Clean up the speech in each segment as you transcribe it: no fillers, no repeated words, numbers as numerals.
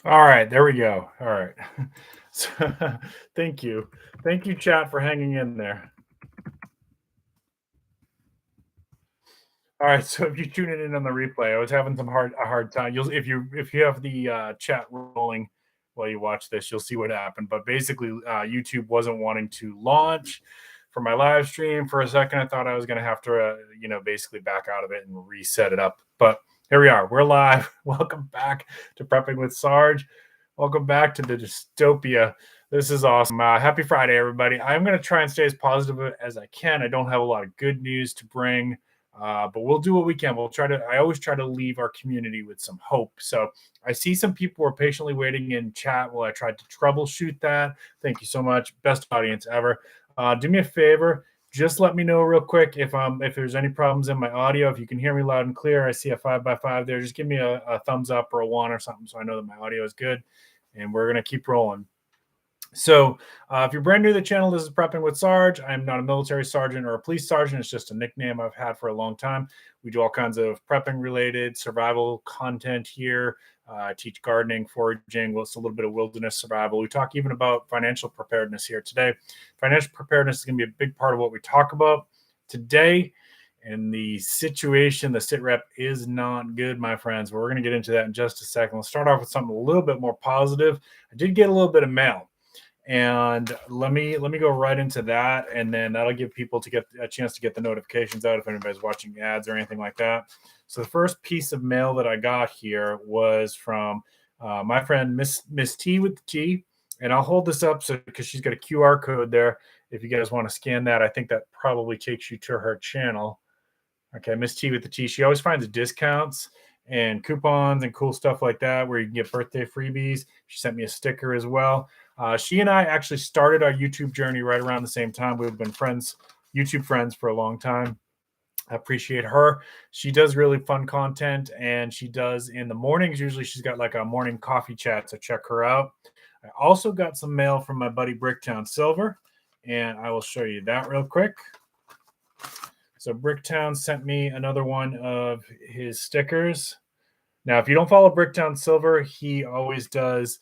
All right, there we go. All right. So, thank you. Thank you, chat, for hanging in there. All right, so if you're tuning in on the replay, I was having a hard time. You'll if you have the chat rolling while you watch this, you'll see what happened. But basically, YouTube wasn't wanting to launch for my live stream for a second. I thought I was going to have to, basically back out of it and reset it up. But here we are. We're live. Welcome back to Prepping with Sarge. Welcome back to the dystopia. This is awesome. Happy Friday, everybody. I'm going to try and stay as positive as I can. I don't have a lot of good news to bring. But we'll do what we can. I always try to leave our community with some hope. So I see some people were patiently waiting in chat while I tried to troubleshoot that. Thank you so much. Best audience ever. Do me a favor. Just let me know real quick if there's any problems in my audio. If you can hear me loud and clear, I see a 5x5 there. Just give me a thumbs up or a 1 or something so I know that my audio is good. And we're going to keep rolling. So if you're brand new to the channel, this is Prepping with Sarge. I'm not a military sergeant or a police sergeant. It's just a nickname I've had for a long time. We do all kinds of prepping related survival content here. I teach gardening, foraging, it's a little bit of wilderness survival. We talk even about financial preparedness here today. Financial preparedness is going to be a big part of what we talk about today. And the situation, the sit rep is not good, my friends. But we're going to get into that in just a second. Let's start off with something a little bit more positive. I did get a little bit of mail. And let me go right into that, and then that'll give people to get a chance to get the notifications out if anybody's watching ads or anything like that. So the first piece of mail that I got here was from my friend Miss T with the T, and I'll hold this up so because she's got a QR code there. If you guys want to scan that, I think that probably takes you to her channel. Okay, Miss T with the T. She always finds discounts and coupons and cool stuff like that where you can get birthday freebies. She sent me a sticker as well. She and I actually started our YouTube journey right around the same time. We've been friends, YouTube friends, for a long time. I appreciate her. She does really fun content, and she does in the mornings. Usually she's got like a morning coffee chat, so check her out. I also got some mail from my buddy Bricktown Silver, and I will show you that real quick. So Bricktown sent me another one of his stickers. Now, if you don't follow Bricktown Silver, he always does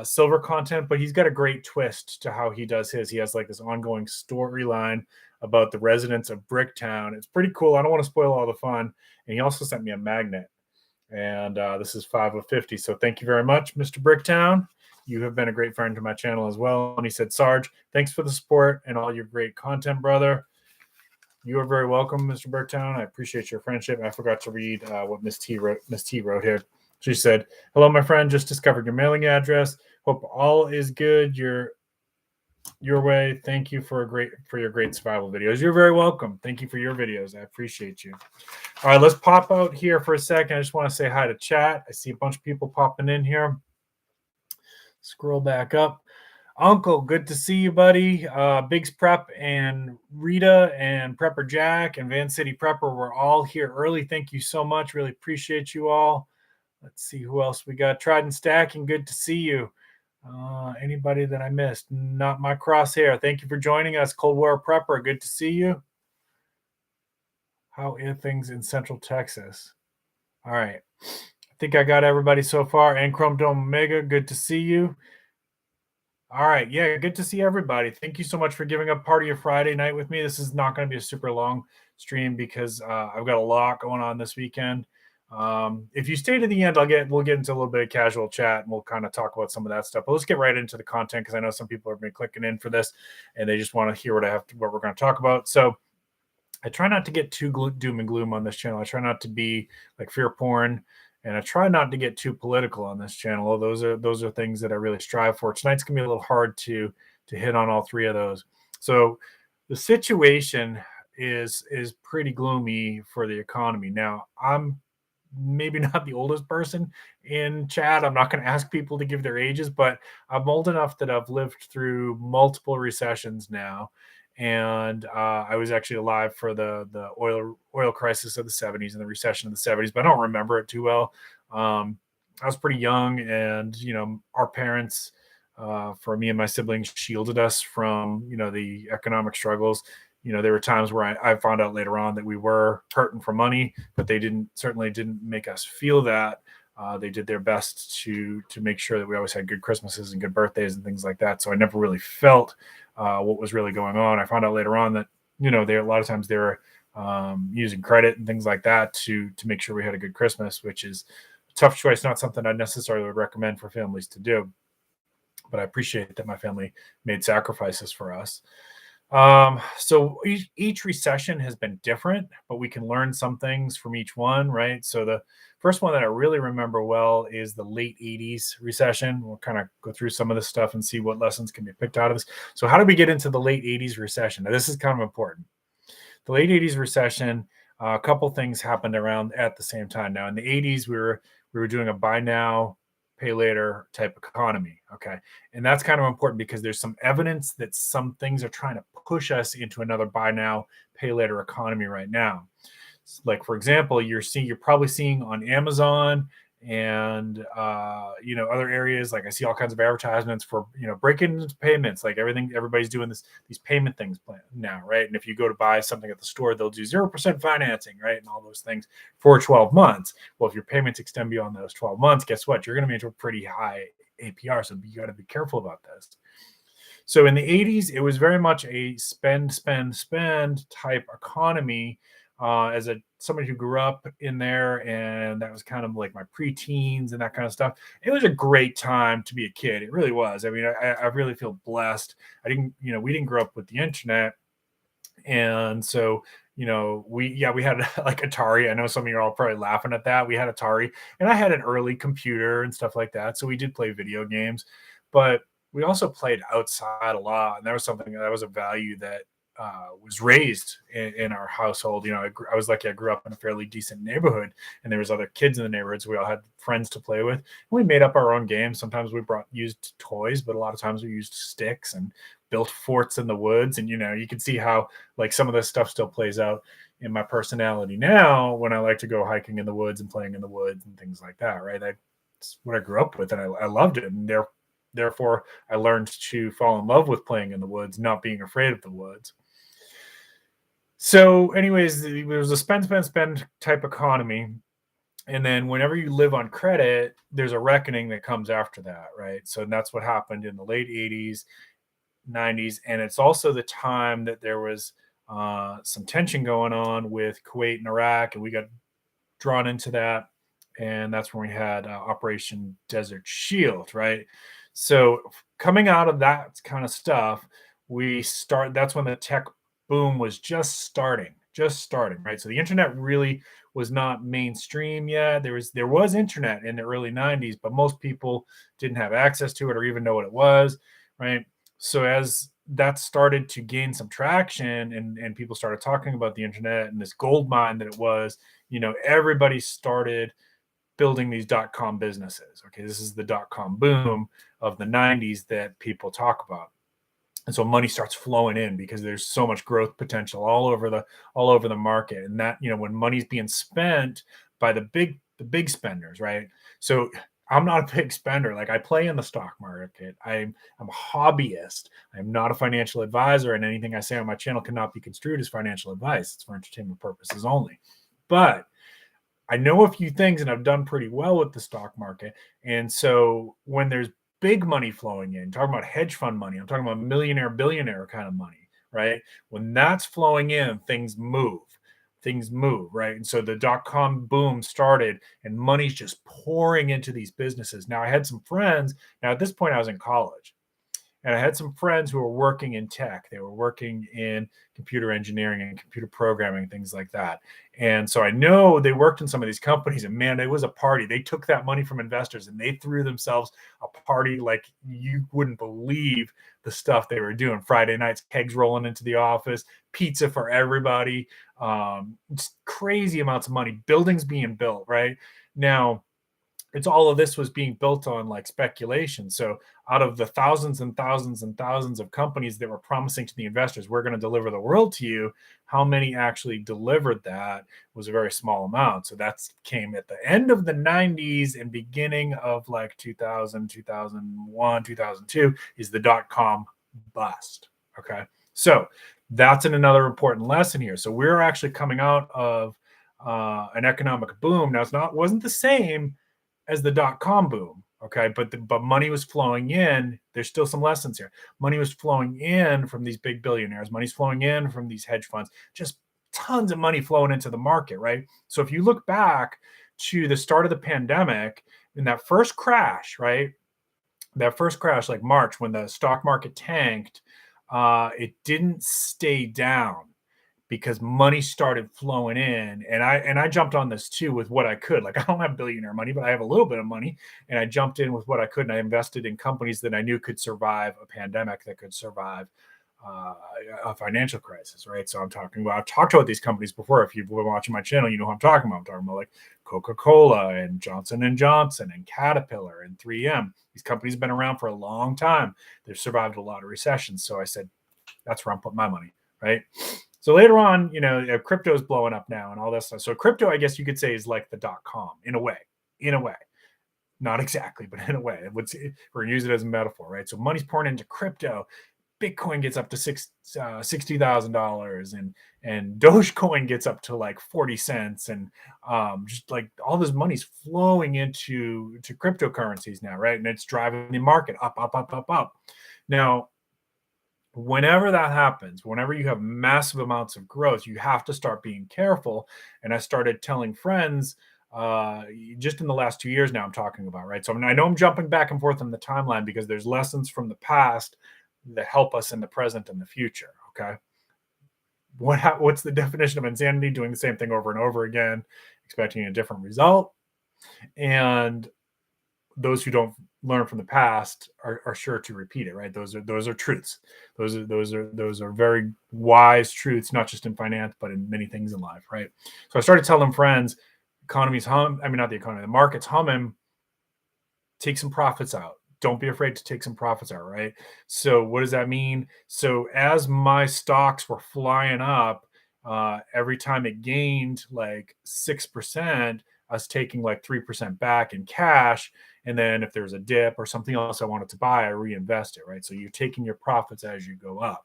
silver content, but he's got a great twist to how he does his. He has like this ongoing storyline about the residents of Bricktown. It's pretty cool. I don't want to spoil all the fun. And he also sent me a magnet. And this is 5 of 50. So thank you very much, Mr. Bricktown. You have been a great friend to my channel as well. And he said, Sarge, thanks for the support and all your great content, brother. You are very welcome, Mr. Bricktown. I appreciate your friendship. I forgot to read what Miss T wrote here. She said, hello, my friend. Just discovered your mailing address. Hope all is good your way. Thank you for your great survival videos. You're very welcome. Thank you for your videos. I appreciate you. All right, let's pop out here for a second. I just want to say hi to chat. I see a bunch of people popping in here. Scroll back up. Uncle, good to see you, buddy. Biggs Prep and Rita and Prepper Jack and Van City Prepper were all here early. Thank you so much. Really appreciate you all. Let's see who else we got. Trident Stacking, good to see you. Anybody that I missed? Not my crosshair. Thank you for joining us. Cold War Prepper, good to see you. How are things in Central Texas? All right. I think I got everybody so far. And Chrome Dome Omega, good to see you. All right. Yeah, good to see everybody. Thank you so much for giving up part of your Friday night with me. This is not going to be a super long stream because I've got a lot going on this weekend. If you stay to the end, we'll get into a little bit of casual chat and we'll kind of talk about some of that stuff. But let's get right into the content because I know some people have been clicking in for this and they just want to hear what we're going to talk about. So I try not to get too doom and gloom on this channel. I try not to be like fear porn. And I try not to get too political on this channel. Those are things that I really strive for. Tonight's gonna be a little hard to hit on all three of those. So the situation is pretty gloomy for the economy. Now, I'm maybe not the oldest person in chat. I'm not going to ask people to give their ages, but I'm old enough that I've lived through multiple recessions now. And I was actually alive for the oil crisis of the 70s and the recession of the 70s, but I don't remember it too well. I was pretty young, and our parents, for me and my siblings, shielded us from the economic struggles. There were times where I found out later on that we were hurting for money, but they certainly didn't make us feel that. They did their best to make sure that we always had good Christmases and good birthdays and things like that. So I never really felt what was really going on. I found out later on that, they a lot of times they were using credit and things like that to make sure we had a good Christmas, which is a tough choice, not something I necessarily would recommend for families to do. But I appreciate that my family made sacrifices for us. So each recession has been different, but we can learn some things from each one, right? So the first one that I really remember well is the late 80s recession. We'll kind of go through some of this stuff and see what lessons can be picked out of this. So how did we get into the late 80s recession? Now, this is kind of important. The late 80s recession, a couple things happened around at the same time. Now, in the 80s, we were doing a buy now, pay later type economy. Okay. And that's kind of important because there's some evidence that some things are trying to push us into another buy now, pay later economy right now. Like, for example, you're probably seeing on Amazon and other areas, like I see all kinds of advertisements for breaking into payments, like everybody's doing these payment things now, right? And if you go to buy something at the store, they'll do 0% financing, right? And all those things for 12 months. Well, if your payments extend beyond those 12 months, guess what? You're going to be into a pretty high APR, so you got to be careful about this. So in the 80s, it was very much a spend type economy. As somebody who grew up in there, and that was kind of like my preteens and that kind of stuff. It was a great time to be a kid. It really was. I mean, I really feel blessed. We didn't grow up with the internet, and so we had like Atari. I know some of you are all probably laughing at that. We had Atari, and I had an early computer and stuff like that. So we did play video games, but we also played outside a lot, and that was something that was a value that was raised in our household. I was lucky. I grew up in a fairly decent neighborhood, and there was other kids in the neighborhood, so we all had friends to play with. And we made up our own games. Sometimes we used toys, but a lot of times we used sticks and built forts in the woods. And you can see how like some of this stuff still plays out in my personality now when I like to go hiking in the woods and playing in the woods and things like that. Right? That's what I grew up with, and I loved it. And therefore, I learned to fall in love with playing in the woods, not being afraid of the woods. So anyways, there's a spend type economy. And then whenever you live on credit, there's a reckoning that comes after that, right? So that's what happened in the late 80s, 90s. And it's also the time that there was some tension going on with Kuwait and Iraq, and we got drawn into that. And that's when we had Operation Desert Shield, right? So coming out of that kind of stuff, that's when the tech boom was just starting, right? So the internet really was not mainstream yet. There was internet in the early 90s, but most people didn't have access to it or even know what it was, right? So as that started to gain some traction and people started talking about the internet and this gold mine that it was, everybody started building these .com businesses. Okay, this is the .com boom of the 90s that people talk about. And so money starts flowing in because there's so much growth potential all over the market. And that, when money's being spent by the big spenders, right? So I'm not a big spender. Like, I play in the stock market. I'm a hobbyist. I'm not a financial advisor, and anything I say on my channel cannot be construed as financial advice. It's for entertainment purposes only. But I know a few things, and I've done pretty well with the stock market. And so when there's big money flowing in, talking about hedge fund money, I'm talking about millionaire, billionaire kind of money, right? When that's flowing in, things move, right? And so the .com boom started, and money's just pouring into these businesses. Now, I had some friends. Now, at this point, I was in college, and I had some friends who were working in tech. They were working in computer engineering and computer programming, things like that. And so I know they worked in some of these companies, and man, it was a party. They took that money from investors and they threw themselves a party like you wouldn't believe the stuff they were doing. Friday nights, kegs rolling into the office, pizza for everybody, just crazy amounts of money, buildings being built, right? Now, it's all of this was being built on like speculation. So out of the thousands and thousands and thousands of companies that were promising to the investors, we're going to deliver the world to you, how many actually delivered that was a very small amount. So that came at the end of the 90s and beginning of like 2000, 2001, 2002 is the .com bust. Okay. So that's another important lesson here. So we're actually coming out of an economic boom. Now, wasn't the same as the dot-com boom. Okay, but money was flowing in. There's still some lessons here. Money was flowing in from these big billionaires. Money's flowing in from these hedge funds. Just tons of money flowing into the market, right? So if you look back to the start of the pandemic, in that first crash, right? That first crash, like March, when the stock market tanked, it didn't stay down because money started flowing in. And I jumped on this too with what I could. Like, I don't have billionaire money, but I have a little bit of money, and I jumped in with what I could, and I invested in companies that I knew could survive a pandemic, that could survive a financial crisis, right? So I'm talking about, I've talked about these companies before. If you've been watching my channel, you know who I'm talking about. I'm talking about like Coca-Cola and Johnson & Johnson and Caterpillar and 3M. These companies have been around for a long time. They've survived a lot of recessions. So I said, that's where I'm putting my money, right? So later on, you know, crypto is blowing up now and all that stuff. So crypto, I guess you could say, is like the .com in a way, not exactly, but in a way. We're going to use it as a metaphor, right? So money's pouring into crypto. Bitcoin gets up to $60,000, and Dogecoin gets up to like 40 cents, and just like all this money's flowing into cryptocurrencies now, right? And it's driving the market up. Now, whenever that happens, whenever you have massive amounts of growth, you have to start being careful. And I started telling friends, just in the last 2 years now, I'm talking about, right? So I know I'm jumping back and forth on the timeline because there's lessons from the past that help us in the present and the future. Okay. What's the definition of insanity? Doing the same thing over and over again, expecting a different result. And those who don't learn from the past are sure to repeat it, right? Those are truths. Those are very wise truths, not just in finance, but in many things in life, right? So I started telling friends, economy's hum. I mean, not the economy, the market's humming. Take some profits out. Don't be afraid to take some profits out, right? So what does that mean? So as my stocks were flying up, every time it gained like 6%, I was taking like 3% back in cash. And then if there's a dip or something else I wanted to buy, I reinvest it, right? So you're taking your profits as you go up.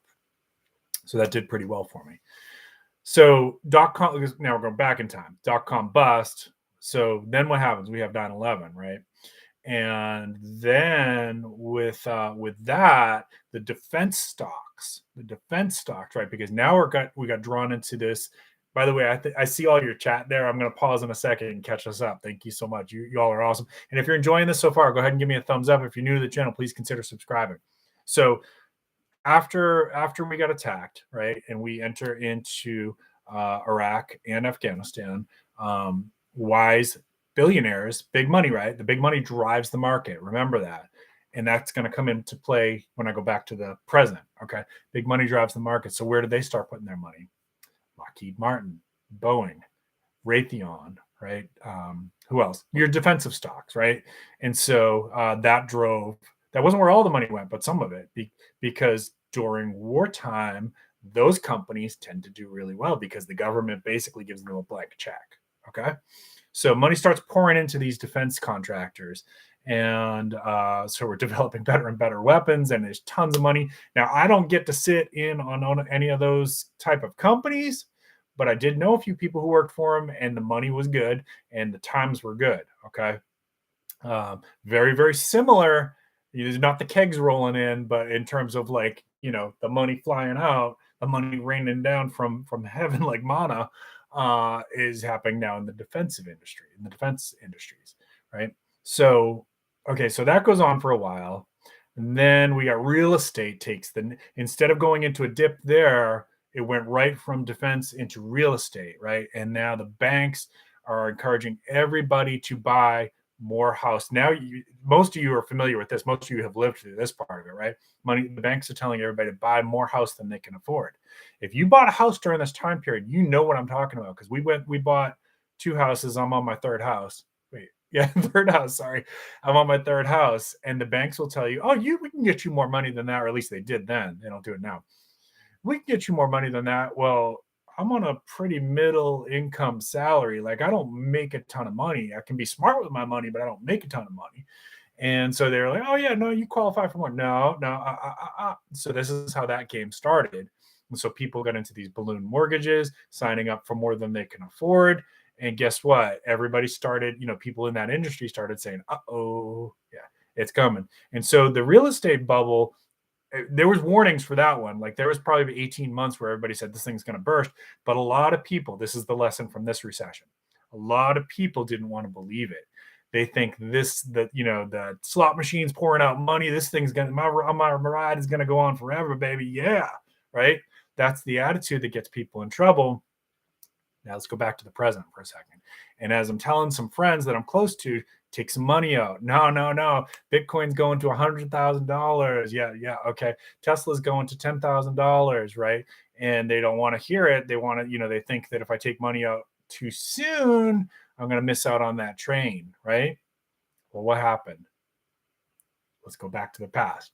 So that did pretty well for me. So .com, now we're going back in time. .com bust. So then what happens? We have 9/11, right? And then with that, the defense stocks, right? Because now we got drawn into this. By the way, I see all your chat there. I'm going to pause in a second and catch us up. Thank you so much. You all are awesome. And if you're enjoying this so far, go ahead and give me a thumbs up. If you're new to the channel, please consider subscribing. So after we got attacked, right, and we enter into Iraq and Afghanistan, wise billionaires, big money, right? The big money drives the market. Remember that. And that's going to come into play when I go back to the present. Okay. Big money drives the market. So where do they start putting their money? Lockheed Martin, Boeing, Raytheon, right? Who else? Your defensive stocks, right? And so that wasn't where all the money went, but some of it, because during wartime, those companies tend to do really well because the government basically gives them a blank check. Okay. So money starts pouring into these defense contractors. And so we're developing better and better weapons, and there's tons of money. Now, I don't get to sit in on any of those type of companies, but I did know a few people who worked for them, and the money was good and the times were good. Okay. Very, very similar. There's not the kegs rolling in, but in terms of like, you know, the money flying out, the money raining down from heaven like manna, is happening now in the defense industries, right? So, okay, so that goes on for a while. And then we got real estate instead of going into a dip there, it went right from defense into real estate, right? And now the banks are encouraging everybody to buy more house. Now, most of you are familiar with this. Most of you have lived through this part of it, right? The banks are telling everybody to buy more house than they can afford. If you bought a house during this time period, you know what I'm talking about, because we bought 2 houses. I'm on my third house. Third house. Sorry. I'm on my third house. And the banks will tell you, oh, we can get you more money than that, or at least they did then. They don't do it now. We can get you more money than that. Well, I'm on a pretty middle income salary. Like, I don't make a ton of money. I can be smart with my money, but I don't make a ton of money. And so they're like, oh yeah, no, you qualify for more. No. So this is how that game started. And so people got into these balloon mortgages, signing up for more than they can afford. And guess what? Everybody started, people in that industry started saying, uh-oh, yeah, it's coming. And so the real estate bubble, there was warnings for that one. Like there was probably 18 months where everybody said this thing's going to burst. But a lot of people, this is the lesson from this recession. A lot of people didn't want to believe it. They think the slot machine's pouring out money. This thing's going to, my ride is going to go on forever, baby. Yeah. Right. That's the attitude that gets people in trouble. Now let's go back to the present for a second. And as I'm telling some friends that I'm close to, take some money out. No. Bitcoin's going to $100,000. Yeah. Okay. Tesla's going to $10,000. Right. And they don't want to hear it. They want to, they think that if I take money out too soon, I'm going to miss out on that train. Right. Well, what happened? Let's go back to the past.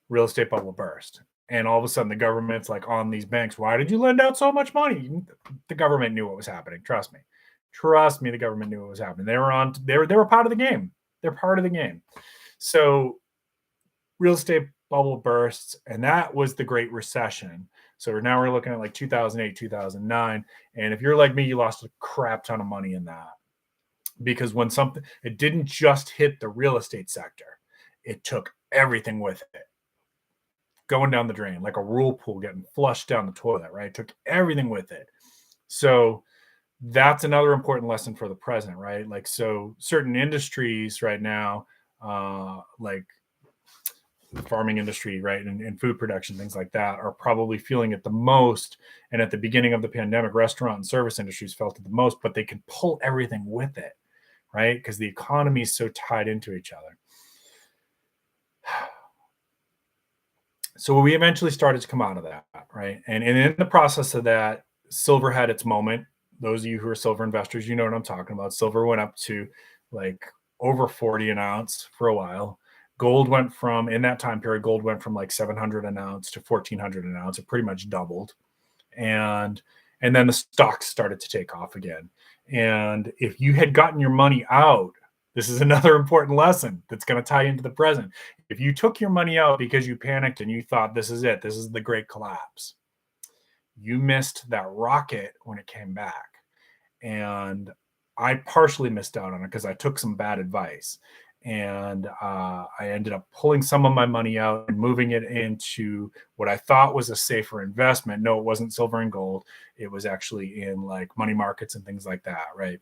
Real estate bubble burst. And all of a sudden the government's like on these banks. Why did you lend out so much money? The government knew what was happening. Trust me. The government knew what was happening. They were part of the game. They're part of the game. So real estate bubble bursts, and that was the Great Recession. So now we're looking at like 2008, 2009. And if you're like me, you lost a crap ton of money in that. Because when it didn't just hit the real estate sector, it took everything with it. Going down the drain, like a whirlpool getting flushed down the toilet, right? It took everything with it. So that's another important lesson for the present, right? Like, so certain industries right now, like the farming industry, right, and food production, things like that, are probably feeling it the most. And at the beginning of the pandemic, restaurant and service industries felt it the most, but they can pull everything with it, right? Because the economy is so tied into each other. So we eventually started to come out of that, right? And in the process of that, silver had its moment. Those of you who are silver investors, you know what I'm talking about. Silver went up to like over 40 an ounce for a while. Gold went from, in that time period, gold went from like 700 an ounce to 1400 an ounce. It pretty much doubled. And then the stocks started to take off again. And if you had gotten your money out, this is another important lesson that's going to tie into the present. If you took your money out because you panicked and you thought this is it, this is the great collapse, you missed that rocket when it came back. And I partially missed out on it because I took some bad advice. And I ended up pulling some of my money out and moving it into what I thought was a safer investment. No, it wasn't silver and gold. It was actually in like money markets and things like that, right?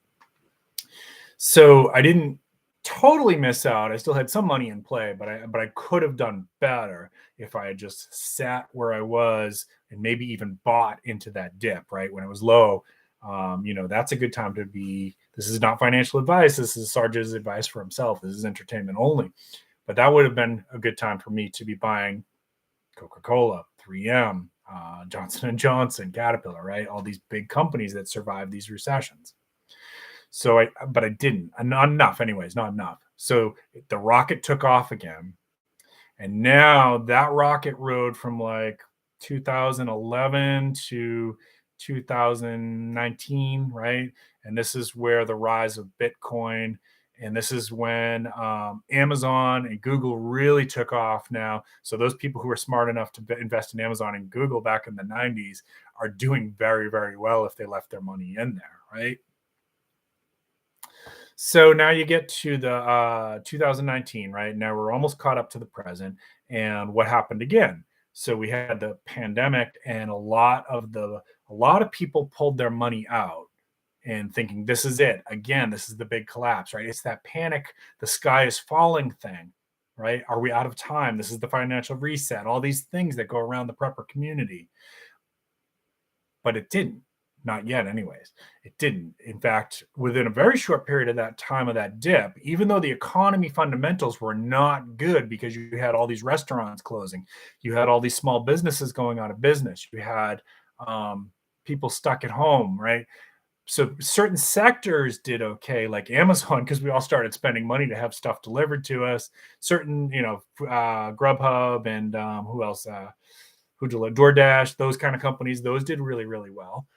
So I didn't totally miss out. I still had some money in play, but I could have done better if I had just sat where I was and maybe even bought into that dip, right? When it was low. That's a good time to be. This is not financial advice. This is Sarge's advice for himself. This is entertainment only. But that would have been a good time for me to be buying Coca-Cola, 3M, Johnson & Johnson, Caterpillar, right? All these big companies that survived these recessions. So but I didn't. Not enough anyways, not enough. So the rocket took off again. And now that rocket rode from like 2011 to 2019, right? And this is where the rise of Bitcoin, and this is when Amazon and Google really took off now. So those people who were smart enough to invest in Amazon and Google back in the 90s are doing very, very well if they left their money in there, right? So now you get to the 2019, right? Now we're almost caught up to the present. And what happened again? So we had the pandemic, and a lot of people pulled their money out and thinking, this is it. Again, this is the big collapse, right? It's that panic, the sky is falling thing, right? Are we out of time? This is the financial reset, all these things that go around the prepper community. But it didn't. Not yet, anyways. It didn't. In fact, within a very short period of that time of that dip, even though the economy fundamentals were not good because you had all these restaurants closing, you had all these small businesses going out of business, you had people stuck at home, right? So certain sectors did okay, like Amazon, because we all started spending money to have stuff delivered to us. Certain, Grubhub and who else? Who delivered DoorDash, those kind of companies, those did really, really well.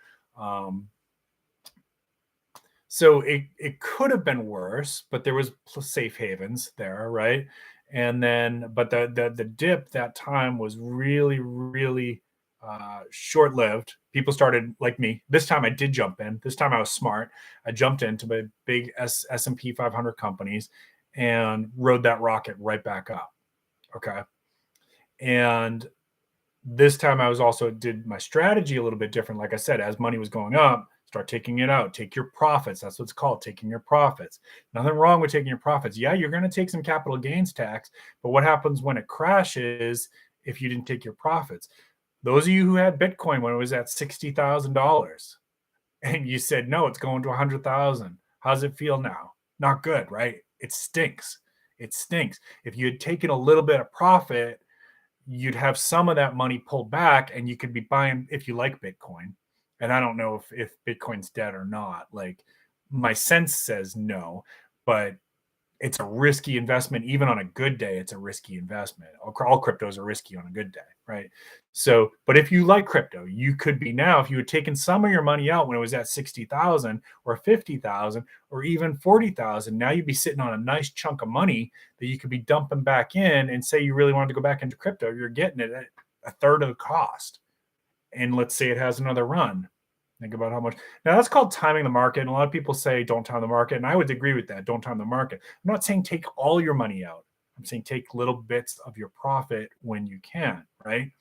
So it could have been worse, but there was safe havens there, right? And then, but the dip that time was really, really short-lived, people started like me. This time I did jump in. This time I was smart. I jumped into the big S&P 500 companies and rode that rocket right back up. Okay. And this time I was also did my strategy a little bit different. Like I said, as money was going up, start taking it out, take your profits. That's what it's called, taking your profits. Nothing wrong with taking your profits. Yeah, you're going to take some capital gains tax, but what happens when it crashes if you didn't take your profits? Those of you who had Bitcoin when it was at $60,000 and you said, no, it's going to 100,000. How's it feel now? Not good, right? It stinks. It stinks. If you had taken a little bit of profit, you'd have some of that money pulled back and you could be buying, if you like Bitcoin. And I don't know if Bitcoin's dead or not. Like, my sense says no, but it's a risky investment. Even on a good day, it's a risky investment. All cryptos are risky on a good day, right? So, but if you like crypto, you could be now, if you had taken some of your money out when it was at 60,000 or 50,000 or even 40,000, now you'd be sitting on a nice chunk of money that you could be dumping back in, and say you really wanted to go back into crypto, you're getting it at a third of the cost. And let's say it has another run. Think about how much. Now, that's called timing the market. And a lot of people say don't time the market. And I would agree with that. Don't time the market. I'm not saying take all your money out. I'm saying take little bits of your profit when you can, right?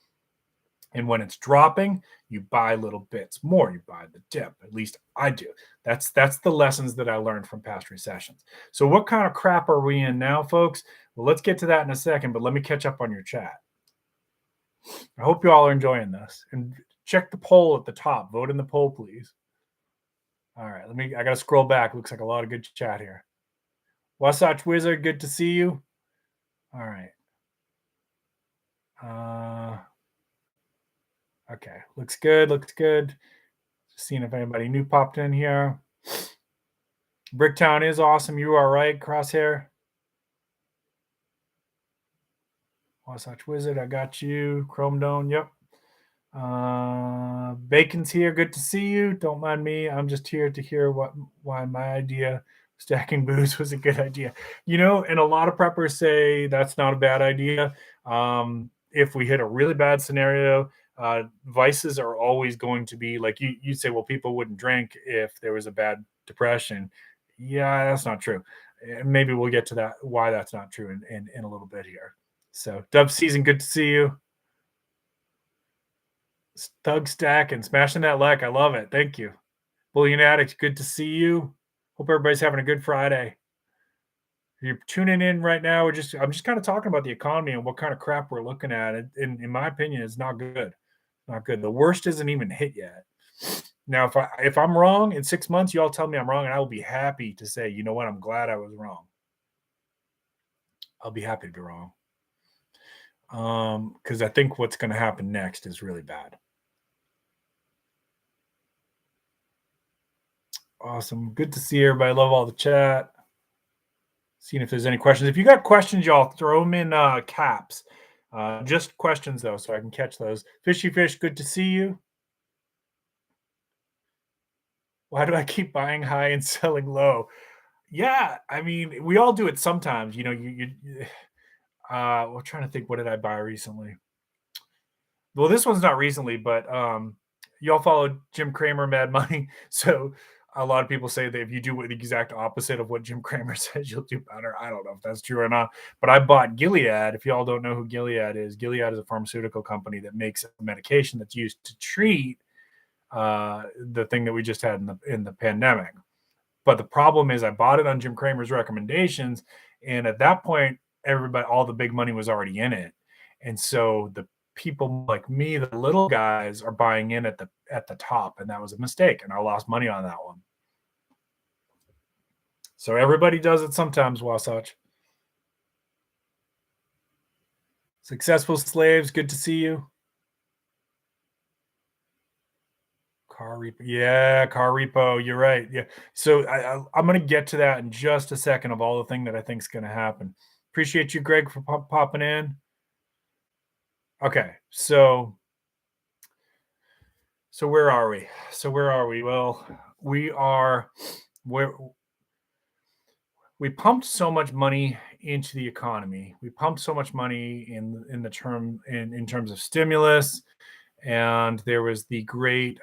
And when it's dropping, you buy little bits more. You buy the dip. At least I do. That's the lessons that I learned from past recessions. So what kind of crap are we in now, folks? Well, let's get to that in a second, but let me catch up on your chat. I hope you all are enjoying this. And check the poll at the top. Vote in the poll, please. All right, I got to scroll back. Looks like a lot of good chat here. Wasatch Wizard, good to see you. All right. Okay, looks good, looks good. Just seeing if anybody new popped in here. Bricktown is awesome. You are right, Crosshair. Wasatch Wizard, I got you. Chrome Dome, yep. Bacon's here. Good to see you. Don't mind me. I'm just here to hear why my idea stacking booze was a good idea. And a lot of preppers say that's not a bad idea. If we hit a really bad scenario, vices are always going to be like you'd say, well, people wouldn't drink if there was a bad depression. Yeah, that's not true. Maybe we'll get to that, why that's not true in a little bit here. So Dub Season, good to see you. Thug Stack and smashing that like. I love it. Thank you. Bullion Addict, good to see you. Hope everybody's having a good Friday. If you're tuning in right now, I'm just kind of talking about the economy and what kind of crap we're looking at. In my opinion, it's not good. Not good. The worst isn't even hit yet. Now, if I'm wrong in 6 months, you all tell me I'm wrong, and I will be happy to say, you know what, I'm glad I was wrong. I'll be happy to be wrong. Because I think what's going to happen next is really bad. Awesome. Good to see everybody. Love all the chat. Seeing if there's any questions. If you got questions, y'all throw them in caps. Just questions, though, so I can catch those. Fishy Fish, good to see you. Why do I keep buying high and selling low? Yeah, I mean, we all do it sometimes. We're trying to think, what did I buy recently? Well, this one's not recently, but y'all followed Jim Cramer, Mad Money. So a lot of people say that if you do the exact opposite of what Jim Cramer says, you'll do better. I don't know if that's true or not, but I bought Gilead. If y'all don't know who Gilead is a pharmaceutical company that makes a medication that's used to treat the thing that we just had in the pandemic. But the problem is I bought it on Jim Cramer's recommendations. And at that point, all the big money was already in it. And so the people like me, the little guys, are buying in at the top. And that was a mistake. And I lost money on that one. So everybody does it sometimes, Wasatch. Successful Slaves, good to see you. Car repo. Yeah, car repo. You're right. Yeah. So I'm going to get to that in just a second, of all the thing that I think is going to happen. Appreciate you, Greg, for popping in. Okay. So where are we? Well, we pumped so much money into the economy. We pumped so much money in terms of stimulus. and there was the great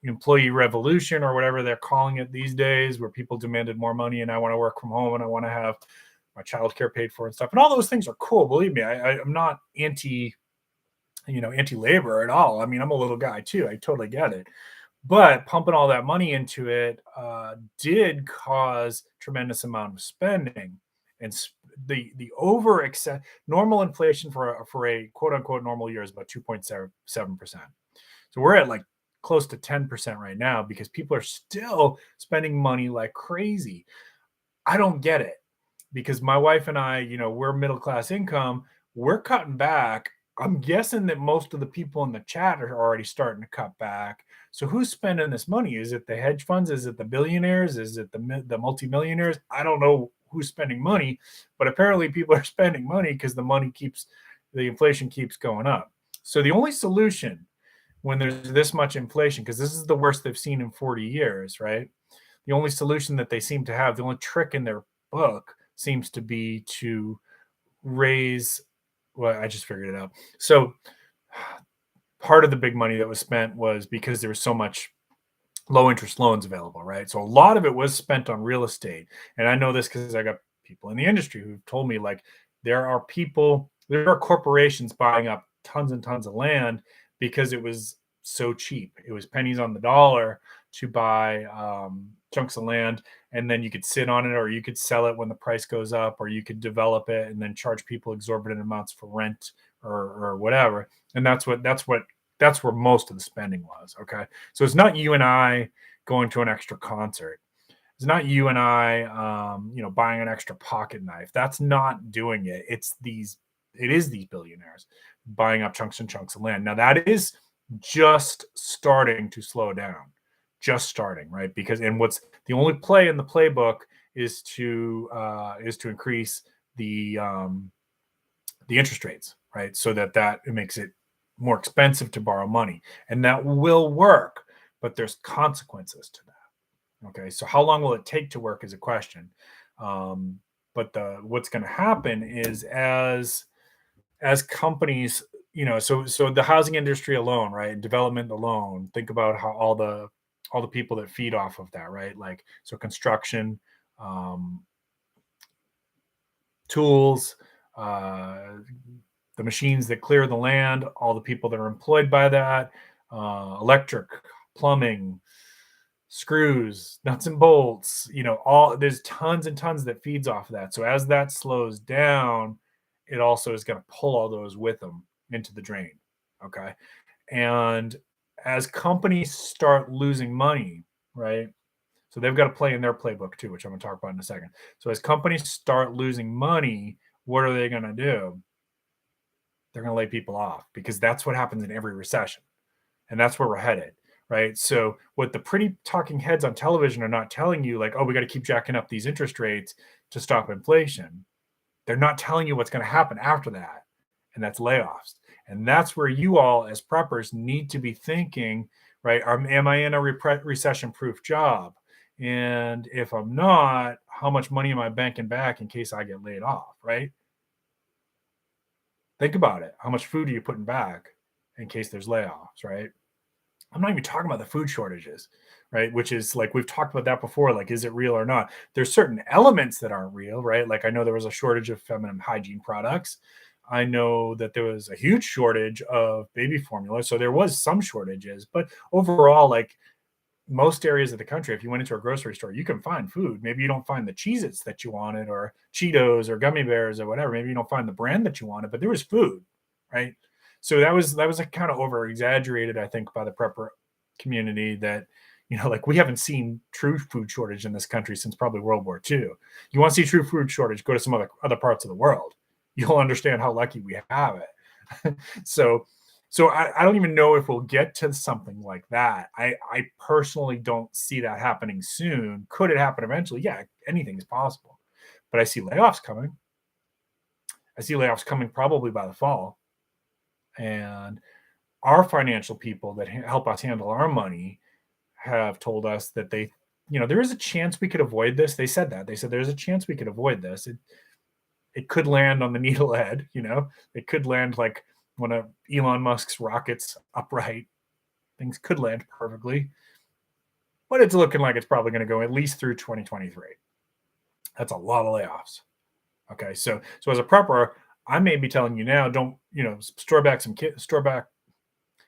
employee revolution, or whatever they're calling it these days, where people demanded more money, and I want to work from home, and I want to have my childcare paid for and stuff. And all those things are cool. Believe me, I'm not anti-labor at all. I mean, I'm a little guy too. I totally get it. But pumping all that money into it did cause tremendous amount of spending, and the over excess normal inflation for a quote unquote normal year is about 2.7%. So we're at like close to 10% right now, because people are still spending money like crazy. I don't get it, because my wife and I, we're middle class income, we're cutting back. I'm guessing that most of the people in the chat are already starting to cut back. So who's spending this money? Is it the hedge funds? Is it the billionaires? Is it the multimillionaires? I don't know who's spending money, but apparently people are spending money because the inflation keeps going up. So the only solution when there's this much inflation, because this is the worst they've seen in 40 years, right? The only solution that they seem to have, the only trick in their book seems to be to raise, well, I just figured it out. So part of the big money that was spent was because there was so much low interest loans available, right? So a lot of it was spent on real estate. And I know this because I got people in the industry who've told me, like, there are corporations buying up tons and tons of land because it was so cheap. It was pennies on the dollar to buy chunks of land, and then you could sit on it, or you could sell it when the price goes up, or you could develop it and then charge people exorbitant amounts for rent or whatever. And that's where most of the spending was. Okay. So it's not you and I going to an extra concert. It's not you and I, buying an extra pocket knife. That's not doing it. It is these billionaires buying up chunks and chunks of land. Now that is just starting to slow down, just starting, right? Because, and what's the only play in the playbook is to increase the interest rates, right? So that it makes it more expensive to borrow money, and that will work, but there's consequences to that. Okay, so how long will it take to work is a question. But what's going to happen is as companies, so the housing industry alone, right, development alone, think about how all the people that feed off of that, right? Like, so construction, tools, the machines that clear the land, all the people that are employed by that, electric, plumbing, screws, nuts and bolts, there's tons and tons that feeds off of that. So as that slows down, it also is going to pull all those with them into the drain. Okay. And as companies start losing money, right? So they've got to play in their playbook too, which I'm going to talk about in a second. So as companies start losing money, what are they going to do? They're going to lay people off, because that's what happens in every recession. And that's where we're headed, right? So what the pretty talking heads on television are not telling you, like, oh, we got to keep jacking up these interest rates to stop inflation. They're not telling you what's going to happen after that. And that's layoffs. And that's where you all as preppers need to be thinking, right? Am I in a recession-proof job? And if I'm not, how much money am I banking back in case I get laid off, right? Think about it. How much food are you putting back in case there's layoffs, right? I'm not even talking about the food shortages, right? Which is, like, we've talked about that before. Like, is it real or not? There's certain elements that aren't real, right? Like, I know there was a shortage of feminine hygiene products. I know that there was a huge shortage of baby formula. So there was some shortages, but overall, like, most areas of the country, if you went into a grocery store, you can find food. Maybe you don't find the Cheez-Its that you wanted, or Cheetos or gummy bears or whatever. Maybe you don't find the brand that you wanted, but there was food, right? So that was a kind of over exaggerated, I think, by the prepper community, that, like, we haven't seen true food shortage in this country since probably World War II. You want to see true food shortage, go to some other parts of the world. You'll understand how lucky we have it. So I don't even know if we'll get to something like that. I personally don't see that happening soon. Could it happen eventually? Yeah, anything is possible. But I see layoffs coming. I see layoffs coming probably by the fall. And our financial people that help us handle our money have told us that there is a chance we could avoid this. They said that. They said there's a chance we could avoid this. It could land on the needle head, it could land like one of Elon Musk's rockets upright, things could land perfectly, but it's looking like it's probably going to go at least through 2023. That's a lot of layoffs. Okay, so as a prepper, I may be telling you now, don't,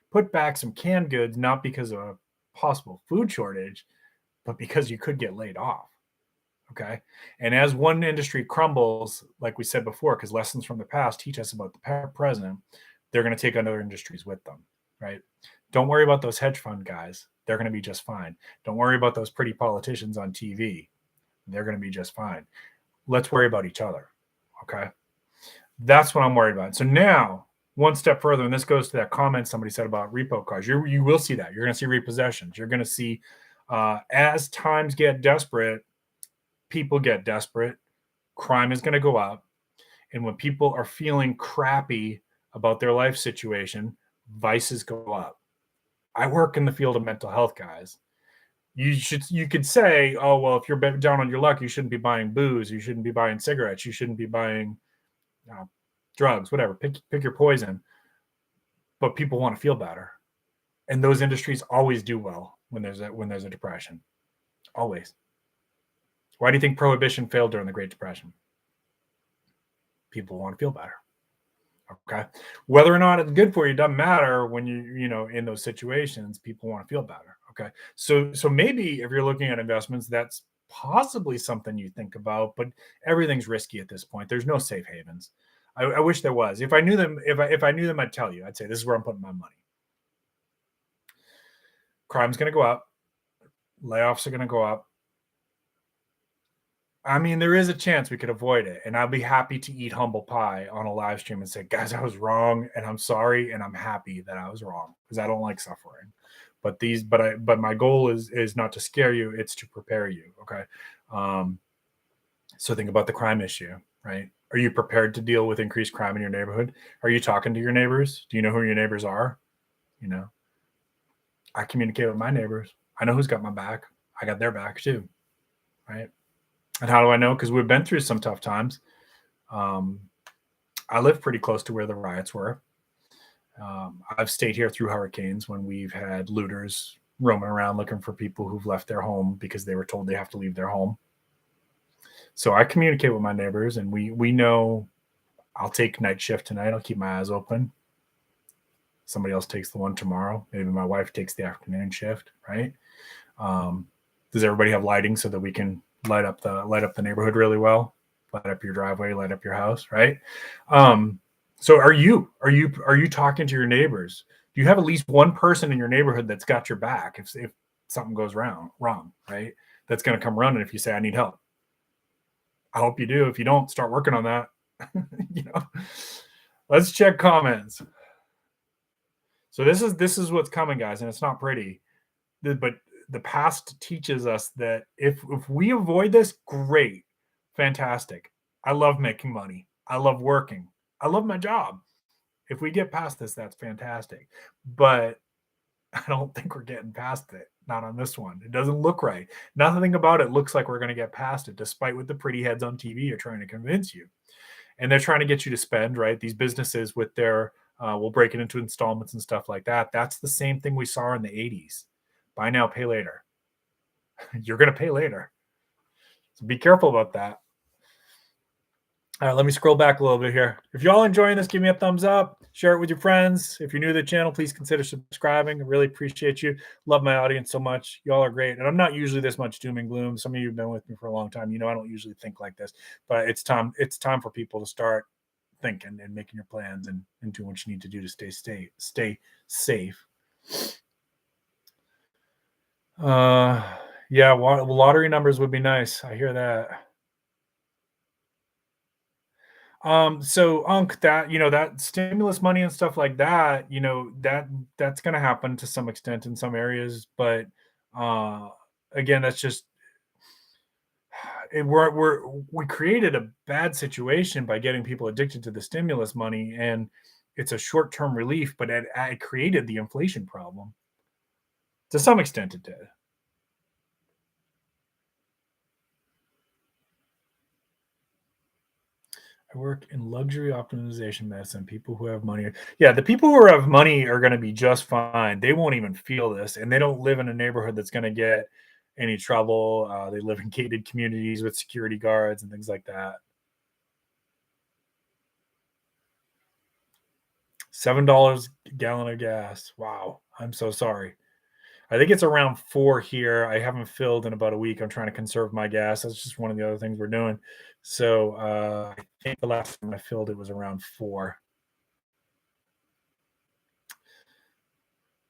put back some canned goods, not because of a possible food shortage, but because you could get laid off. Okay, and as one industry crumbles, like we said before, because lessons from the past teach us about the present, they're going to take other industries with them, right? Don't worry about those hedge fund guys. They're going to be just fine. Don't worry about those pretty politicians on TV. They're going to be just fine. Let's worry about each other. Okay. That's what I'm worried about. So now, one step further, and this goes to that comment somebody said about repo cars. You will see that. You're going to see repossessions. You're going to see, as times get desperate, people get desperate. Crime is going to go up. And when people are feeling crappy about their life situation, vices go up. I work in the field of mental health, guys. You could say, oh, well, if you're down on your luck, you shouldn't be buying booze. You shouldn't be buying cigarettes. You shouldn't be buying drugs, whatever. Pick your poison. But people want to feel better. And those industries always do well when there's a depression. Always. Why do you think prohibition failed during the Great Depression? People want to feel better. Okay. Whether or not it's good for you doesn't matter when in those situations, people want to feel better. Okay. So maybe if you're looking at investments, that's possibly something you think about, but everything's risky at this point. There's no safe havens. I wish there was. If I knew them, if I knew them, I'd tell you. I'd say this is where I'm putting my money. Crime's going to go up. Layoffs are going to go up. I mean, there is a chance we could avoid it, and I'll be happy to eat humble pie on a live stream and say, guys, I was wrong, and I'm sorry, and I'm happy that I was wrong because I don't like suffering. But my goal is not to scare you; it's to prepare you. Okay. So think about the crime issue, right? Are you prepared to deal with increased crime in your neighborhood? Are you talking to your neighbors? Do you know who your neighbors are? I communicate with my neighbors. I know who's got my back. I got their back too, right? And how do I know? Because we've been through some tough times. I live pretty close to where the riots were. I've stayed here through hurricanes when we've had looters roaming around looking for people who've left their home because they were told they have to leave their home. So I communicate with my neighbors, and we know I'll take night shift tonight. I'll keep my eyes open. Somebody else takes the one tomorrow. Maybe my wife takes the afternoon shift, right? Does everybody have lighting so that we can light up the neighborhood really well? Light up your driveway, light up your house, right? So are you talking to your neighbors? Do you have at least one person in your neighborhood that's got your back if something goes wrong, right? That's going to come running if you say, I need help. I hope you do. If you don't, start working on that. Let's check comments. So this is what's coming, guys, and it's not pretty. But the past teaches us that if we avoid this, great, fantastic. I love making money. I love working. I love my job. If we get past this, that's fantastic. But I don't think we're getting past it. Not on this one. It doesn't look right. Nothing about it looks like we're going to get past it, despite what the pretty heads on TV are trying to convince you. And they're trying to get you to spend, right? These businesses with their, we'll break it into installments and stuff like that. That's the same thing we saw in the 80s. Buy now, pay later. You're going to pay later. So be careful about that. All right, let me scroll back a little bit here. If y'all enjoying this, give me a thumbs up. Share it with your friends. If you're new to the channel, please consider subscribing. I really appreciate you. Love my audience so much. Y'all are great. And I'm not usually this much doom and gloom. Some of you have been with me for a long time. I don't usually think like this. But it's time for people to start thinking and making your plans and doing what you need to do to stay safe. Yeah, lottery numbers would be nice. I hear that. So Unc, that that stimulus money and stuff like that, that's going to happen to some extent in some areas, but again, that's just we created a bad situation by getting people addicted to the stimulus money, and it's a short-term relief, but it created the inflation problem. To some extent, it did. I I work in luxury optimization medicine. People who have money, yeah, the people who have money are going to be just fine. They won't even feel this, and they don't live in a neighborhood that's going to get any trouble. They live in gated communities with security guards and things like that. $7 a gallon of gas. Wow, I'm so sorry. I think it's around 4 here. I haven't filled in about a week. I'm trying to conserve my gas. That's just one of the other things we're doing. So I think the last time I filled it was around 4.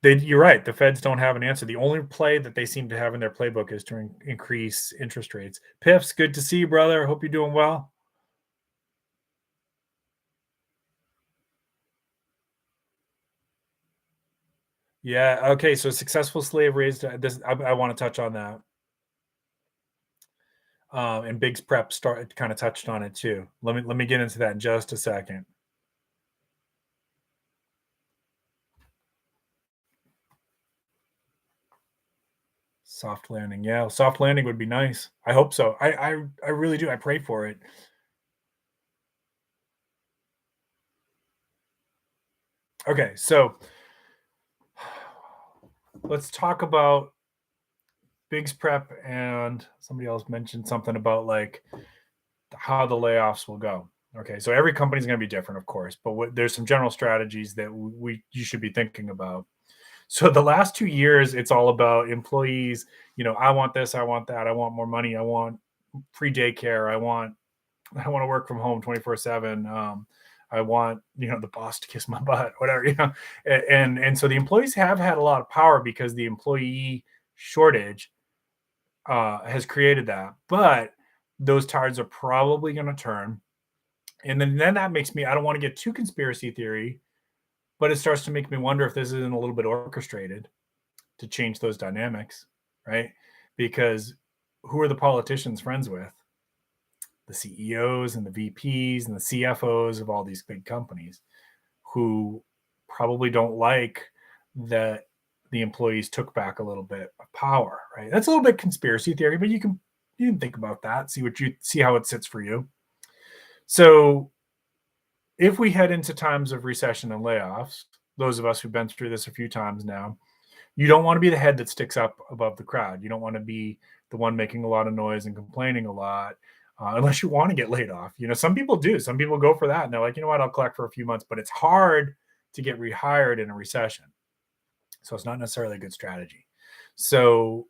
You're right. The Feds don't have an answer. The only play that they seem to have in their playbook is to increase interest rates. Piffs, good to see you, brother. Hope you're doing well. Yeah. Okay. So successful slave raised. This I want to touch on that. And Big's prep kind of touched on it too. Let me get into that in just a second. Soft landing. Yeah, soft landing would be nice. I hope so. I really do. I pray for it. Okay, so let's talk about Big's prep, and somebody else mentioned something about like how the layoffs will go. Okay, so every company is going to be different, of course, but there's some general strategies that you should be thinking about. So the last 2 years, it's all about employees. I want this, I want that, I want more money, I want free daycare, I want to work from home 24/7. I want the boss to kiss my butt, whatever. And so the employees have had a lot of power because the employee shortage has created that. But those tides are probably going to turn, and then that makes me. I don't want to get too conspiracy theory, but it starts to make me wonder if this isn't a little bit orchestrated to change those dynamics, right? Because who are the politicians friends with? The CEOs and the VPs and the CFOs of all these big companies who probably don't like that the employees took back a little bit of power, right? That's a little bit conspiracy theory, but you can think about that, see how it sits for you. So if we head into times of recession and layoffs, those of us who've been through this a few times now, you don't want to be the head that sticks up above the crowd. You don't want to be the one making a lot of noise and complaining a lot, unless you want to get laid off. Some people do. Some people go for that, and they're like, you know what, I'll collect for a few months. But it's hard to get rehired in a recession, so it's not necessarily a good strategy. So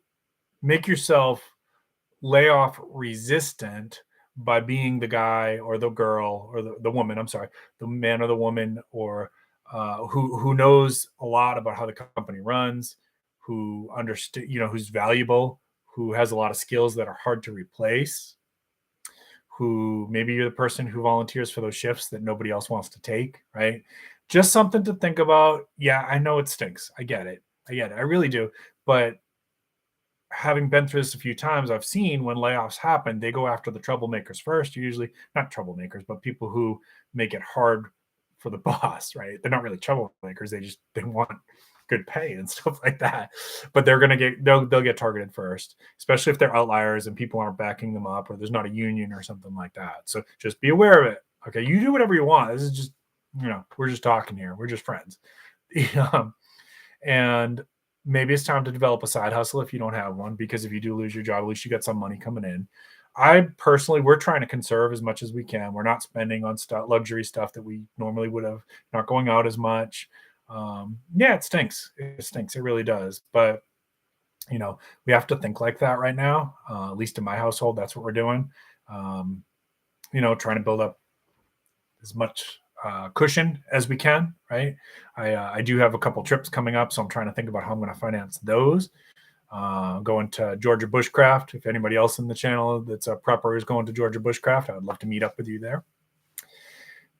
make yourself layoff resistant by being the guy or the girl or the woman. I'm sorry, the man or the woman, or who knows a lot about how the company runs, who understand, who's valuable, who has a lot of skills that are hard to replace, who maybe you're the person who volunteers for those shifts that nobody else wants to take, right? Just something to think about. Yeah, I know it stinks. I get it. I really do. But having been through this a few times, I've seen when layoffs happen, they go after the troublemakers first. Usually not troublemakers, but people who make it hard for the boss, right? They're not really troublemakers. They want good pay and stuff like that. But they'll get targeted first, especially if they're outliers and people aren't backing them up, or there's not a union or something like that. So just be aware of it. Okay, you do whatever you want. This is just, we're just talking here. We're just friends. And maybe it's time to develop a side hustle if you don't have one, because if you do lose your job, at least you got some money coming in. We're trying to conserve as much as we can. We're not spending on luxury stuff that we normally would have, not going out as much. Yeah, it stinks. It really does. But, we have to think like that right now. At least in my household, that's what we're doing. Trying to build up as much cushion as we can, right? I do have a couple trips coming up, so I'm trying to think about how I'm going to finance those. Going to Georgia Bushcraft. If anybody else in the channel that's a prepper is going to Georgia Bushcraft, I would love to meet up with you there.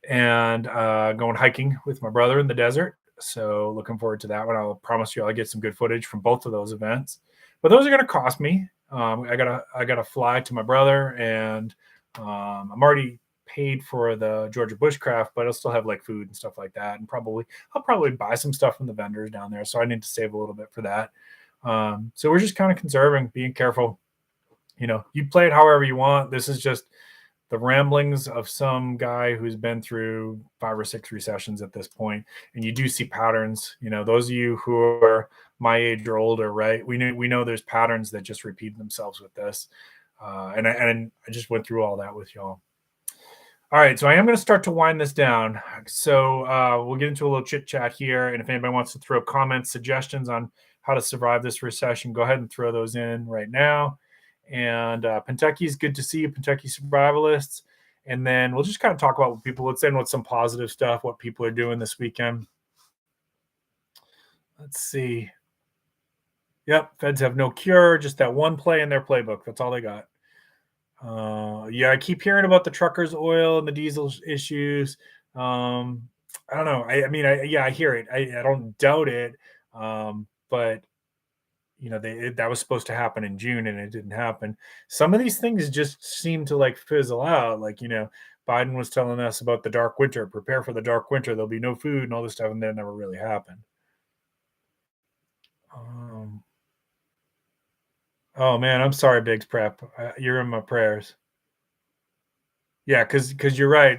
And going hiking with my brother in the desert. So looking forward to that one. I'll promise you I'll get some good footage from both of those events. But those are going to cost me. I gotta fly to my brother, and I'm already paid for the Georgia Bushcraft, but I'll still have like food and stuff like that. And I'll probably buy some stuff from the vendors down there. So I need to save a little bit for that. So we're just kind of conserving, being careful. You play it however you want. This is just the ramblings of some guy who's been through 5 or 6 recessions at this point, and you do see patterns. Those of you who are my age or older, right? We know there's patterns that just repeat themselves with this, and I just went through all that with y'all. All right, so I am going to start to wind this down. So we'll get into a little chit chat here, and if anybody wants to throw comments, suggestions on how to survive this recession, go ahead and throw those in right now. And Pentucky's good to see you, Pentucky Survivalists. And then we'll just kind of talk about what people, let's end with some positive stuff, what people are doing this weekend. Let's see. Yep, feds have no cure, just that one play in their playbook. That's all they got. Yeah, I keep hearing about the truckers' oil and the diesel issues. I don't know. I hear it. I don't doubt it. But that was supposed to happen in June and it didn't happen. Some of these things just seem to like fizzle out. Like, Biden was telling us about the dark winter, prepare for the dark winter. There'll be no food and all this stuff. And that never really happened. Oh man, I'm sorry, Biggs Prep. You're in my prayers. Yeah, because you're right.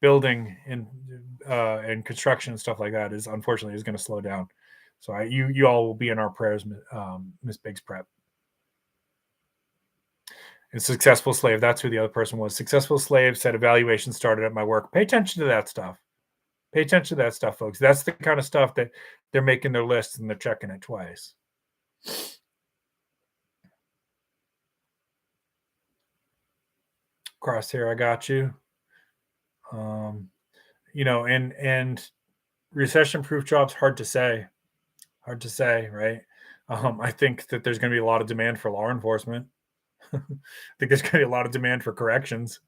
Building and construction and stuff like that is unfortunately going to slow down. So you all will be in our prayers, Miss Biggs Prep. And Successful Slave, that's who the other person was. Successful Slave said evaluation started at my work. Pay attention to that stuff. Pay attention to that stuff, folks. That's the kind of stuff that they're making their lists and they're checking it twice. Crosshair, I got you. And recession-proof jobs, hard to say, right? I think that there's going to be a lot of demand for law enforcement. I think there's going to be a lot of demand for corrections.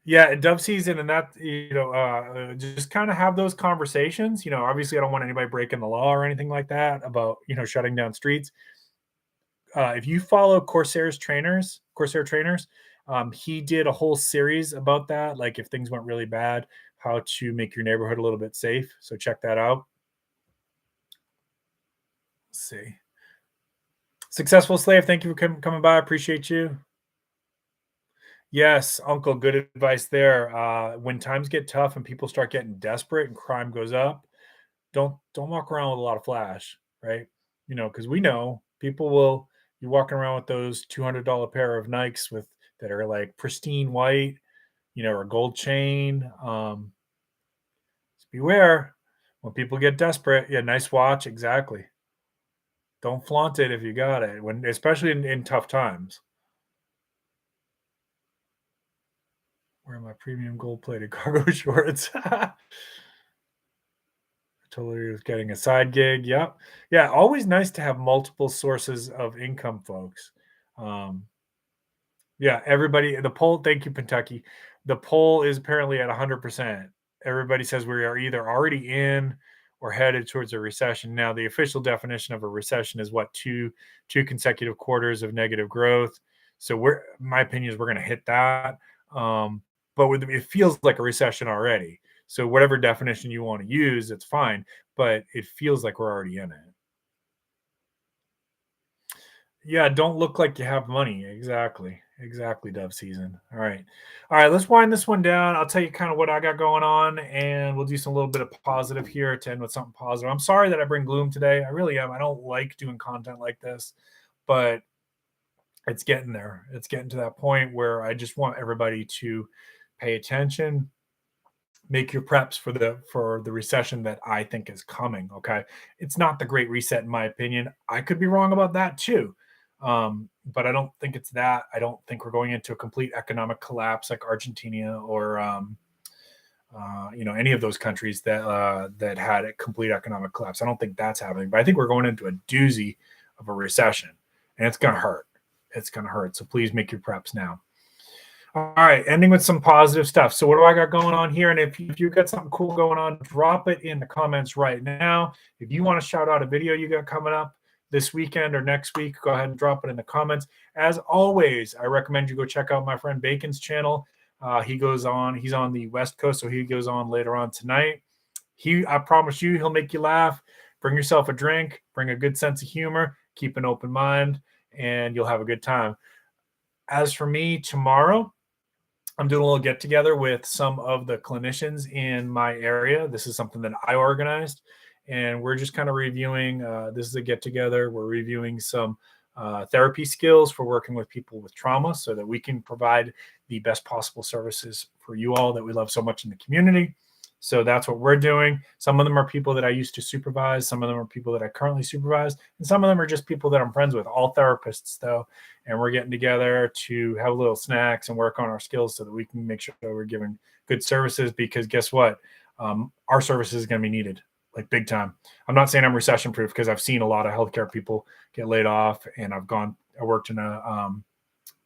Yeah, dove season, and that just kind of have those conversations. Obviously, I don't want anybody breaking the law or anything like that about shutting down streets. If you follow Corsair trainers, he did a whole series about that, like if things went really bad, how to make your neighborhood a little bit safe. So check that out. Let's see. Successful Slave, thank you for coming by. I appreciate you. Yes, Uncle, good advice there. When times get tough and people start getting desperate and crime goes up, don't walk around with a lot of flash, right? Because we know people will. You're walking around with those $200 pair of Nikes that are like pristine white, or a gold chain. Just beware when people get desperate. Yeah, nice watch, exactly. Don't flaunt it if you got it, especially in tough times. Wear my premium gold-plated cargo shorts. Totally was getting a side gig. Yep. Yeah. Always nice to have multiple sources of income, folks. Yeah. Everybody, the poll, thank you, Kentucky. The poll is apparently at 100%. Everybody says we are either already in or headed towards a recession. Now, the official definition of a recession is what? Two consecutive quarters of negative growth. So my opinion is we're going to hit that. But it feels like a recession already. So whatever definition you want to use, it's fine, but it feels like we're already in it. Yeah, don't look like you have money. Exactly, dove season. All right, let's wind this one down. I'll tell you kind of what I got going on, and we'll do some little bit of positive here to end with something positive. I'm sorry that I bring gloom today. I really am. I don't like doing content like this, but it's getting there. It's getting to that point where I just want everybody to pay attention. Make your preps for the recession that I think is coming. Okay, it's not the Great Reset in my opinion. I could be wrong about that too, but I don't think it's that. I don't think we're going into a complete economic collapse like Argentina or any of those countries that had a complete economic collapse. I don't think that's happening, but I think we're going into a doozy of a recession, and it's gonna hurt. It's gonna hurt. So please make your preps now. All right, ending with some positive stuff. So what do I got going on here? And if you've got something cool going on, drop it in the comments right now. If you want to shout out a video you got coming up this weekend or next week, go ahead and drop it in the comments. As always, I recommend you go check out my friend Bacon's channel. He's on the West Coast, so he goes on later on tonight. I promise you, he'll make you laugh. Bring yourself a drink, bring a good sense of humor, keep an open mind, and you'll have a good time. As for me, tomorrow, I'm doing a little get together with some of the clinicians in my area. This is something that I organized, and we're just kind of reviewing. This is a get together. We're reviewing some therapy skills for working with people with trauma so that we can provide the best possible services for you all that we love so much in the community. So that's what we're doing. Some of them are people that I used to supervise. Some of them are people that I currently supervise. And some of them are just people that I'm friends with, all therapists though. And we're getting together to have little snacks and work on our skills so that we can make sure that we're giving good services, because guess what? Our services is going to be needed, like big time. I'm not saying I'm recession proof, because I've seen a lot of healthcare people get laid off, and I worked in a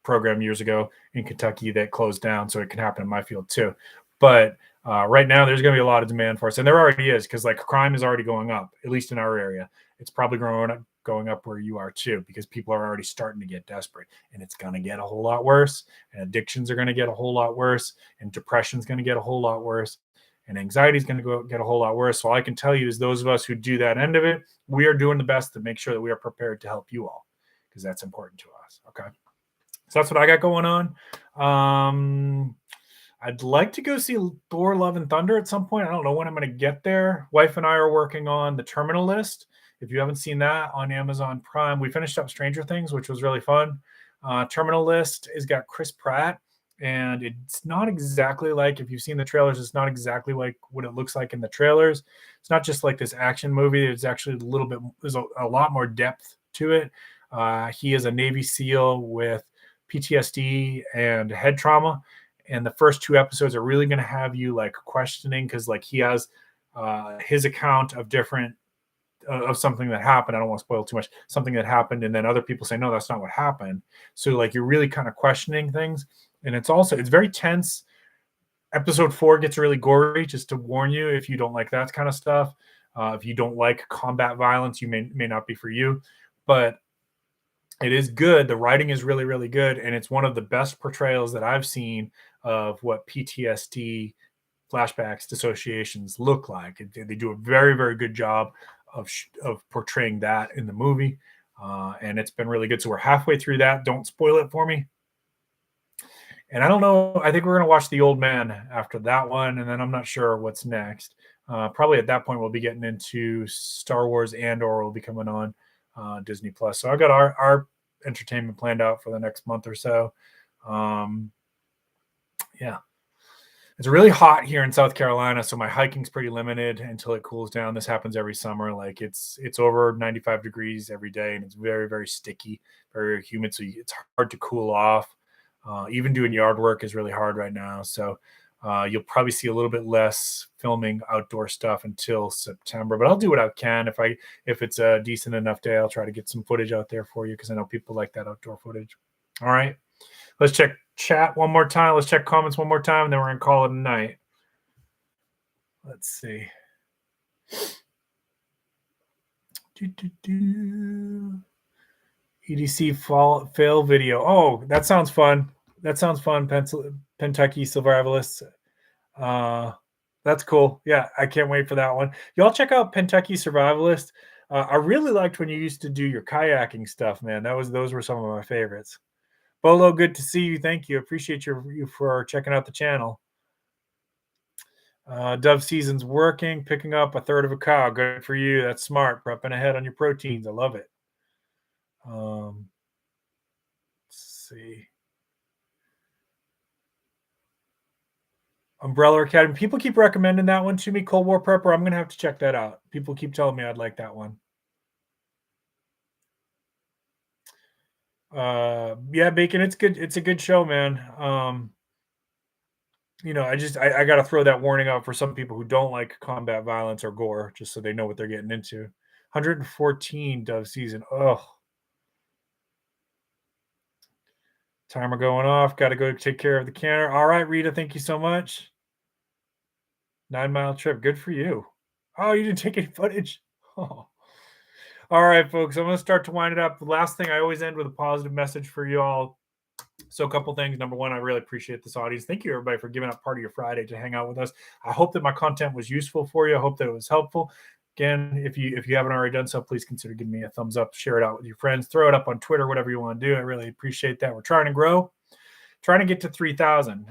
program years ago in Kentucky that closed down. So it can happen in my field too. But right now, there's going to be a lot of demand for us, and there already is, because like crime is already going up, at least in our area. It's probably going up where you are too, because people are already starting to get desperate, and it's going to get a whole lot worse. And addictions are going to get a whole lot worse, and depression is going to get a whole lot worse, and anxiety is going to get a whole lot worse. So all I can tell you is those of us who do that end of it, we are doing the best to make sure that we are prepared to help you all, because that's important to us. Okay, so that's what I got going on. I'd like to go see Thor: Love and Thunder at some point. I don't know when I'm going to get there. Wife and I are working on The Terminal List. If you haven't seen that on Amazon Prime, we finished up Stranger Things, which was really fun. Terminal List has got Chris Pratt, and it's not exactly like, if you've seen the trailers, it's not exactly like what it looks like in the trailers. It's not just like this action movie. It's actually a little bit, there's a lot more depth to it. He is a Navy SEAL with PTSD and head trauma. And the first 2 episodes are really going to have you like questioning, because like he has his account of of something that happened. I don't want to spoil too much. Something that happened, and then other people say, no, that's not what happened. So like you're really kind of questioning things, and it's very tense. Episode 4 gets really gory, just to warn you if you don't like that kind of stuff. If you don't like combat violence, you may not be for you, but it is good. The writing is really, really good, and it's one of the best portrayals that I've seen of what PTSD, flashbacks, dissociations look like. They do a very, very good job of portraying that in the movie, and it's been really good. So we're halfway through that. Don't spoil it for me. And I don't know. I think we're going to watch The Old Man after that one, and then I'm not sure what's next. Probably at that point we'll be getting into Star Wars, or will be coming on Disney Plus. So I got our entertainment planned out for the next month or so. Yeah, it's really hot here in South Carolina, so my hiking's pretty limited until it cools down. This happens every summer. Like it's over 95 degrees every day, and it's very, very sticky, very, very humid. So it's hard to cool off. Even doing yard work is really hard right now. So you'll probably see a little bit less filming outdoor stuff until September, but I'll do what I can. If it's a decent enough day, I'll try to get some footage out there for you, because I know people like that outdoor footage. All right, let's check chat one more time. Let's check comments one more time, and then we're gonna call it a night. Let's see. EDC fail video. Oh, that sounds fun. That sounds fun. Kentucky Survivalists. That's cool. Yeah, I can't wait for that one. Y'all check out Kentucky Survivalist. I really liked when you used to do your kayaking stuff, man. Those were some of my favorites. Bolo, good to see you. Thank you. Appreciate you for checking out the channel. Dove season's working, picking up 1/3 of a cow. Good for you. That's smart. Prepping ahead on your proteins. I love it. Let's see. Umbrella Academy. People keep recommending that one to me. Cold War Prepper. I'm going to have to check that out. People keep telling me I'd like that one. Yeah, Bacon. It's good. It's a good show, man. I got to throw that warning out for some people who don't like combat violence or gore, just so they know what they're getting into. 114 Dove season. Oh. Timer going off. Got to go take care of the canner. All right, Rita. Thank you so much. 9-mile trip. Good for you. Oh, you didn't take any footage. Oh. All right, folks. I'm going to start to wind it up. The last thing, I always end with a positive message for you all. So a couple things. Number one, I really appreciate this audience. Thank you, everybody, for giving up part of your Friday to hang out with us. I hope that my content was useful for you. I hope that it was helpful. Again, if you haven't already done so, please consider giving me a thumbs up, share it out with your friends, throw it up on Twitter, whatever you want to do. I really appreciate that. We're trying to grow, trying to get to 3,000.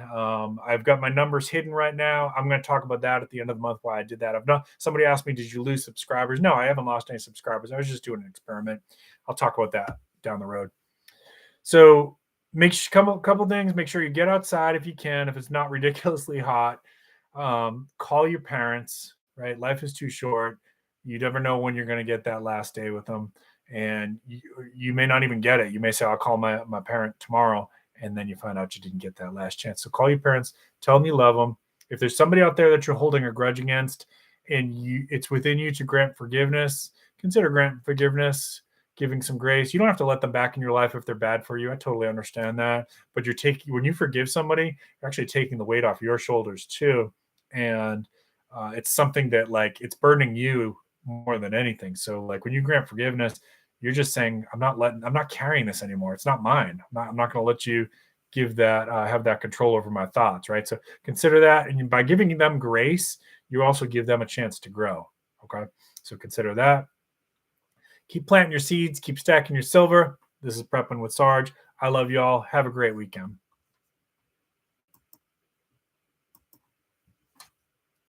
I've got my numbers hidden right now. I'm going to talk about that at the end of the month, why I did that. Somebody asked me, did you lose subscribers? No, I haven't lost any subscribers. I was just doing an experiment. I'll talk about that down the road. So couple things. Make sure you get outside if you can, if it's not ridiculously hot. Call your parents, right? Life is too short. You never know when you're going to get that last day with them. And you may not even get it. You may say, I'll call my parent tomorrow. And then you find out you didn't get that last chance. So call your parents, tell them you love them. If there's somebody out there that you're holding a grudge against and it's within you to grant forgiveness, consider granting forgiveness, giving some grace. You don't have to let them back in your life if they're bad for you. I totally understand that. But when you forgive somebody, you're actually taking the weight off your shoulders too. And it's something that it's burdening you more than anything. So when you grant forgiveness, you're just saying, I'm not carrying this anymore. It's not mine. I'm not going to let you have that control over my thoughts, right? So consider that. And by giving them grace, you also give them a chance to grow. Okay. So consider that. Keep planting your seeds, keep stacking your silver. This is Prepping with Sarge. I love y'all. Have a great weekend.